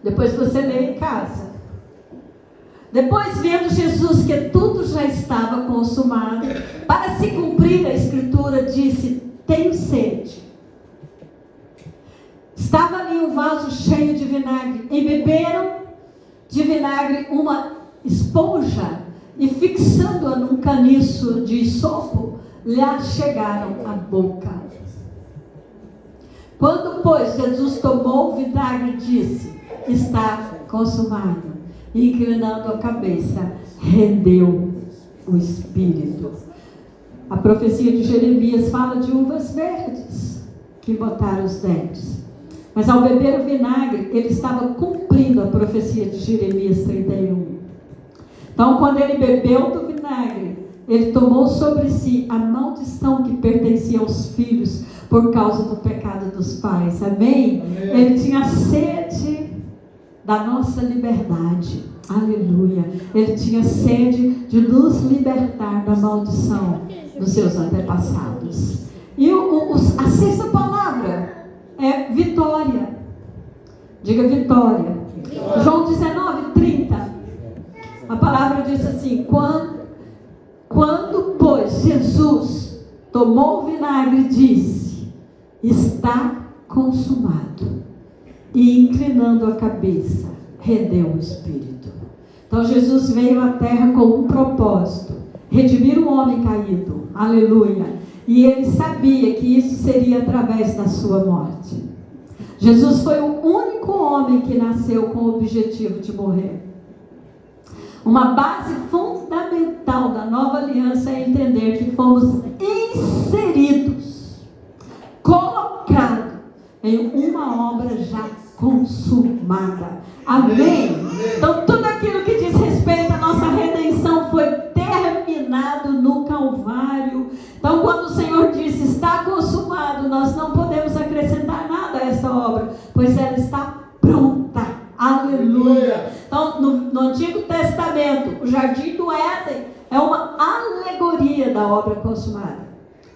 Depois você lê em casa. Depois, vendo Jesus que tudo já estava consumado, para se cumprir a Escritura, disse: tenho sede. Estava ali um vaso cheio de vinagre, e beberam de vinagre uma esponja, e fixando-a num caniço de isopo, lhe chegaram à boca. Quando, pois, Jesus tomou o vinagre, disse: está consumado. E inclinando a cabeça, rendeu o espírito. A profecia de Jeremias fala de uvas verdes que botaram os dentes. Mas ao beber o vinagre, ele estava cumprindo a profecia de Jeremias 31. Então, quando ele bebeu do vinagre, ele tomou sobre si a maldição que pertencia aos filhos por causa do pecado dos pais. Amém? Amém. Ele tinha sede da nossa liberdade. Aleluia. Ele tinha sede de nos libertar da maldição dos seus antepassados. E a sexta palavra é vitória. Diga vitória. João 19, 30. A palavra diz assim: quando, pois, Jesus tomou o vinagre, disse: está consumado. E inclinando a cabeça, rendeu o espírito. Então Jesus veio à terra com um propósito: redimir o homem caído. Aleluia. E ele sabia que isso seria através da sua morte. Jesus foi o único homem que nasceu com o objetivo de morrer. Uma base fundamental da nova aliança é entender que fomos inseridos, colocados em uma obra já consumada. Amém? Então tudo aquilo que diz respeito à nossa redenção foi quando o Senhor disse, está consumado, nós não podemos acrescentar nada a esta obra, pois ela está pronta. Aleluia! Então, no Antigo Testamento, o Jardim do Éden é uma alegoria da obra consumada.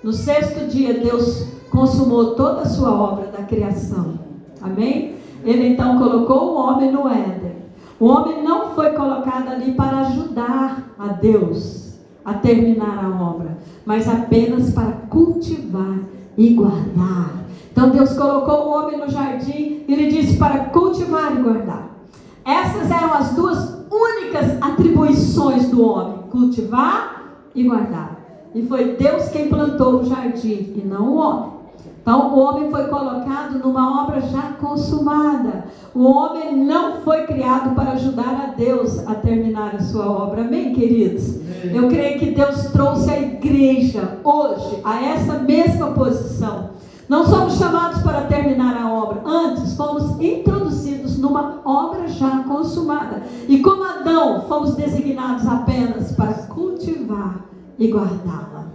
No sexto dia, Deus consumou toda a sua obra da criação. Amém? Ele então colocou o homem no Éden. O homem não foi colocado ali para ajudar a Deus a terminar a obra, mas apenas para cultivar e guardar. Então Deus colocou o homem no jardim e lhe disse para cultivar e guardar. Essas eram as duas únicas atribuições do homem: cultivar e guardar. E foi Deus quem plantou o jardim e não o homem. Então o homem foi colocado numa obra já consumada. O homem não foi criado para ajudar a Deus a terminar a sua obra. Amém, queridos? Amém. Eu creio que Deus trouxe a igreja hoje a essa mesma posição. Não somos chamados para terminar a obra. Antes fomos introduzidos numa obra já consumada. E como Adão, fomos designados apenas para cultivar e guardá-la.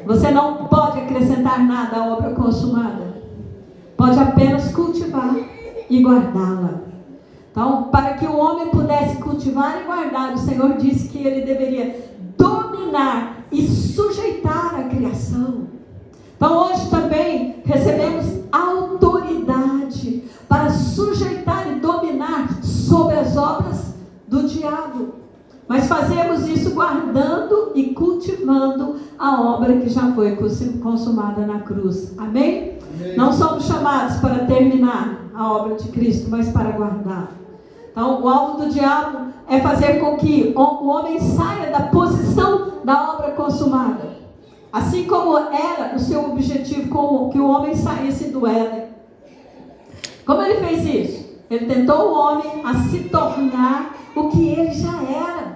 Você não pode acrescentar nada à obra consumada. Pode apenas cultivar e guardá-la. Então, para que o homem pudesse cultivar e guardar, o Senhor disse que ele deveria dominar e sujeitar a criação. Então, hoje também recebemos autoridade para sujeitar e dominar sobre as obras do diabo. Mas fazemos isso guardando e cultivando a obra que já foi consumada na cruz. Amém? Amém. Não somos chamados para terminar a obra de Cristo, mas para guardar. Então, o alvo do diabo é fazer com que o homem saia da posição da obra consumada. Assim como era o seu objetivo com que o homem saísse do Éden. Como ele fez isso? Ele tentou o homem a se tornar o que ele já era.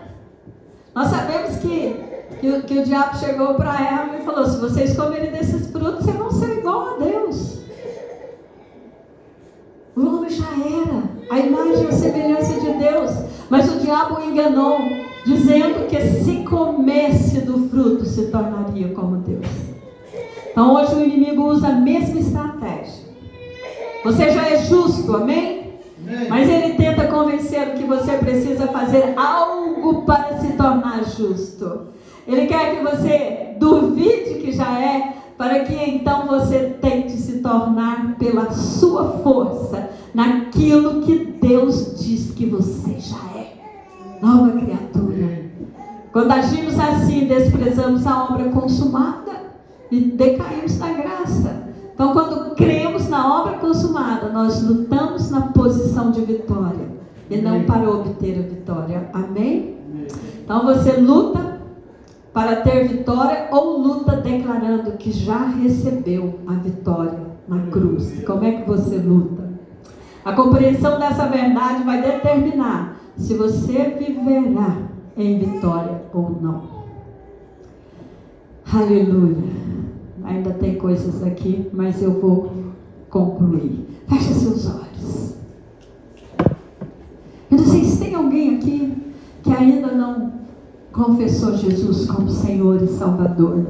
Nós sabemos que o diabo chegou para Eva e falou: se vocês comerem desses frutos, vocês vão ser igual a Deus. O homem já era a imagem e a semelhança de Deus. Mas o diabo o enganou, dizendo que se comesse do fruto, se tornaria como Deus. Então hoje o inimigo usa a mesma estratégia. Você já é justo, amém? Mas ele tenta convencer que você precisa fazer algo para se tornar justo. Ele quer que você duvide que já é, para que então você tente se tornar pela sua força naquilo que Deus diz que você já é. Nova criatura. Quando agimos assim, desprezamos a obra consumada e decaímos na graça. Então, quando cremos na obra consumada, nós lutamos na posição de vitória e não para obter a vitória. Amém? Então, você luta para ter vitória ou luta declarando que já recebeu a vitória na cruz? Como é que você luta? A compreensão dessa verdade vai determinar se você viverá em vitória ou não. Aleluia. Ainda tem coisas aqui, mas eu vou concluir. Feche seus olhos. Eu não sei se tem alguém aqui que ainda não confessou Jesus como Senhor e Salvador.